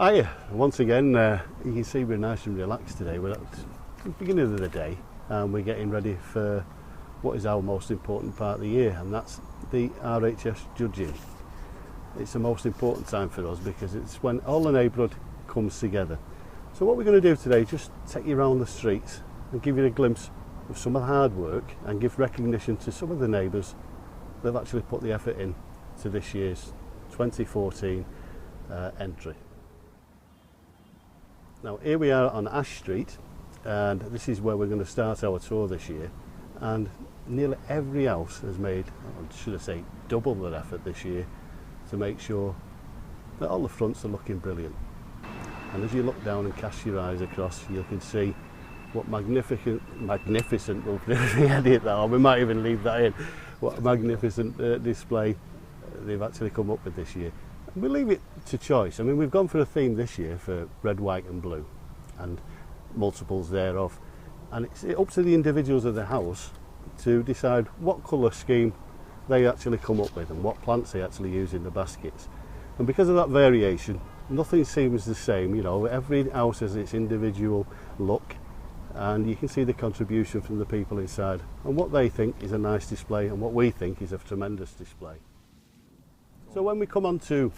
Hiya, once again, you can see we're nice and relaxed today. We're at the beginning of the day and we're getting ready for what is our most important part of the year, and that's the RHS judging. It's the most important time for us because it's when all the neighbourhood comes together. So what we're going to do today is just take you around the streets and give you a glimpse of some of the hard work and give recognition to some of the neighbours that have actually put the effort in to this year's 2014 entry. Now here we are on Ash Street, and this is where we're going to start our tour this year, and nearly every house has made, or should I say, double their effort this year to make sure that all the fronts are looking brilliant. And as you look down and cast your eyes across, you can see what magnificent, we'll edit that, or we might even leave that in, what a magnificent display they've actually come up with this year. And we'll leave it to choice. I mean, we've gone for a theme this year for red, white and blue, and multiples thereof. And it's up to the individuals of the house to decide what colour scheme they actually come up with and what plants they actually use in the baskets. And because of that variation, nothing seems the same. You know, every house has its individual look, and you can see the contribution from the people inside and what they think is a nice display and what we think is a tremendous display. So when we come on to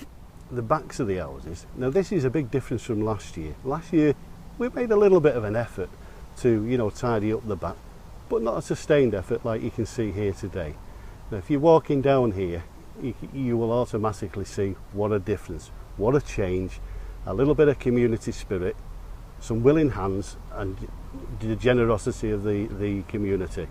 the backs of the houses, now this is a big difference from last year. Last year we made a little bit of an effort to, you know, tidy up the back, but not a sustained effort like you can see here today. Now if you're walking down here, you will automatically see what a difference, what a change, a little bit of community spirit, some willing hands and the generosity of the community.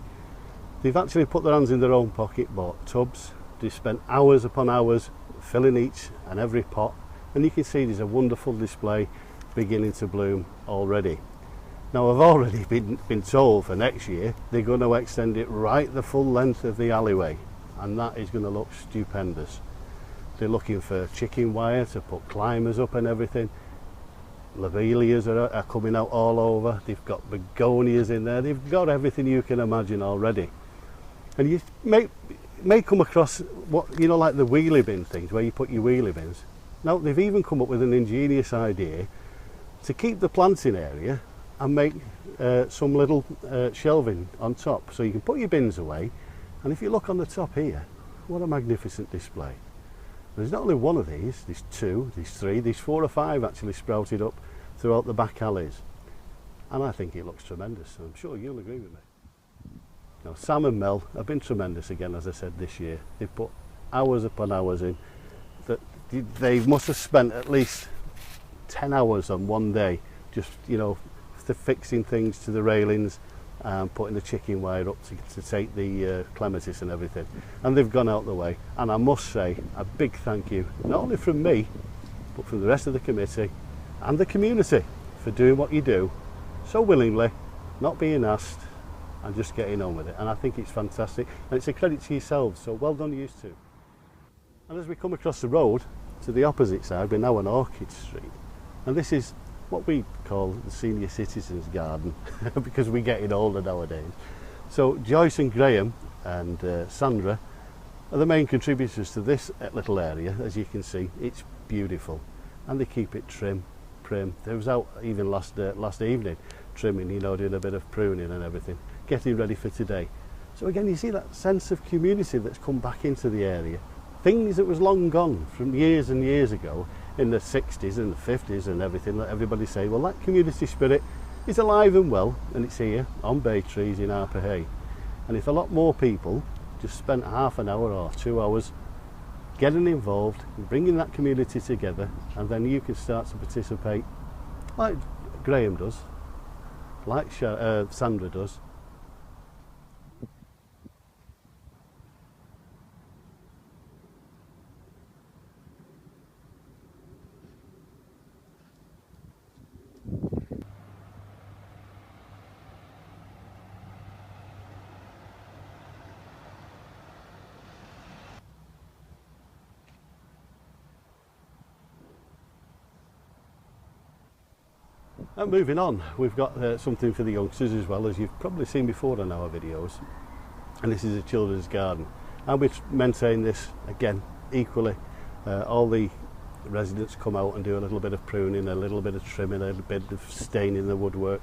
They've actually put their hands in their own pocket, bought tubs. They've spent hours upon hours filling each and every pot, and you can see there's a wonderful display beginning to bloom already. Now I've already been told for next year they're going to extend it right the full length of the alleyway, and that is going to look stupendous. They're looking for chicken wire to put climbers up and everything. Lobelias are coming out all over. They've got begonias in there. They've got everything you can imagine already. And you may come across what, you know, like the wheelie bin things where you put your wheelie bins. Now they've even come up with an ingenious idea to keep the planting area and make some little shelving on top so you can put your bins away. And if you look on the top here, what a magnificent display. There's not only one of these, there's two, there's three, there's 4 or 5 actually sprouted up throughout the back alleys. And I think it looks tremendous. I'm sure you'll agree with me. Now Sam and Mel have been tremendous again, as I said, this year. They've put hours upon hours in. They must have spent at least 10 hours on one day just, you know, fixing things to the railings and putting the chicken wire up to take the clematis and everything. And they've gone out the way. And I must say a big thank you, not only from me, but from the rest of the committee and the community for doing what you do so willingly, not being asked, and just getting on with it. And I think it's fantastic, and it's a credit to yourselves, so well done you two. And as we come across the road to the opposite side, we're now on Orchid Street, and this is what we call the senior citizens garden because we're getting older nowadays. So Joyce and Graham and Sandra are the main contributors to this little area. As you can see, it's beautiful, and they keep it trim, prim. They was out even last evening trimming, you know, doing a bit of pruning and everything, getting ready for today. So again, you see that sense of community that's come back into the area. Things that was long gone from years and years ago in the 60s and the 50s and everything, that everybody say, well, that community spirit is alive and well, and it's here on Baytrees in Harper Hay. And if a lot more people just spent half an hour or 2 hours getting involved, bringing that community together, and then you can start to participate like Graham does, like Sandra does. And moving on, we've got something for the youngsters as well, as you've probably seen before on our videos, and this is a children's garden, and we maintain this again equally. All the residents come out and do a little bit of pruning, a little bit of trimming, a little bit of staining the woodwork,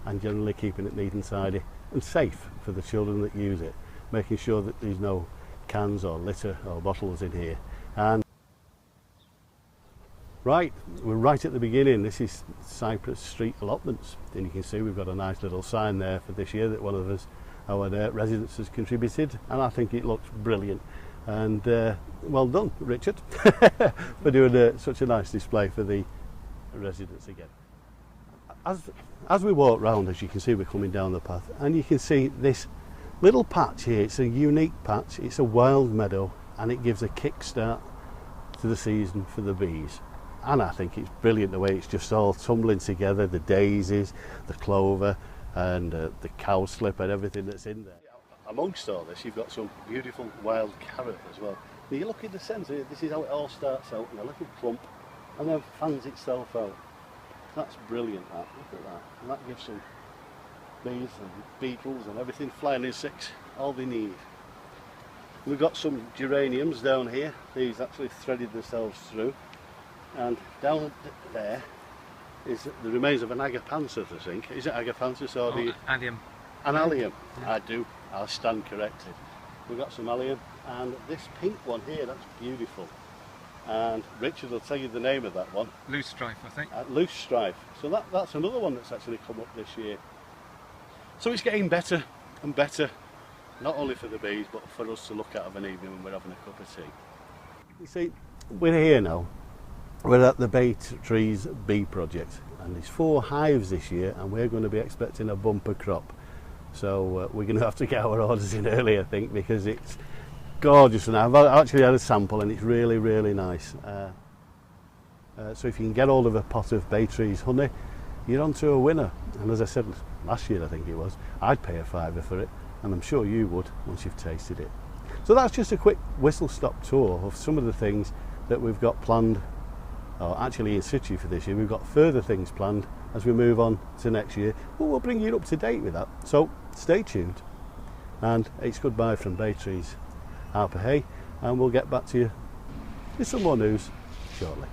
and generally keeping it neat and tidy and safe for the children that use it, making sure that there's no cans or litter or bottles in here. And right, we're right at the beginning. This is Cypress Street allotments, and you can see we've got a nice little sign there for this year that one of us, our residents, has contributed, and I think it looks brilliant. And well done, Richard, for doing such a nice display for the residents again. As we walk round, as you can see, we're coming down the path, and you can see this little patch here. It's a unique patch. It's a wild meadow, and it gives a kick-start to the season for the bees. And I think it's brilliant the way it's just all tumbling together, the daisies, the clover, and the cowslip and everything that's in there. Amongst all this, you've got some beautiful wild carrot as well. Now you look in the centre, this is how it all starts out in a little clump and then fans itself out. That's brilliant, that. Look at that. And that gives some bees and beetles and everything, flying insects, all they need. We've got some geraniums down here. These actually threaded themselves through. And down there is the remains of an agapanthus, I think. Is it agapanthus or allium? An allium. Yeah. I'll stand corrected. We've got some allium, and this pink one here, that's beautiful. And Richard will tell you the name of that one. Loose strife, I think. Loose strife. So that's another one that's actually come up this year. So it's getting better and better, not only for the bees, but for us to look at of an evening when we're having a cup of tea. You see, we're here now. We're at the Baytrees bee project, and there's 4 hives this year, and we're going to be expecting a bumper crop. So we're going to have to get our orders in early, I think, because it's gorgeous. And I've actually had a sample, and it's really, really nice. So if you can get hold of a pot of Baytrees honey, you're on to a winner. And as I said last year, I think it was, I'd pay a £5 for it, and I'm sure you would once you've tasted it. So that's just a quick whistle-stop tour of some of the things that we've got planned, or actually in situ for this year. We've got further things planned as we move on to next year. Well, we'll bring you up to date with that. So stay tuned. And it's goodbye from Baytrees, Harper Hay, and we'll get back to you with some more news shortly.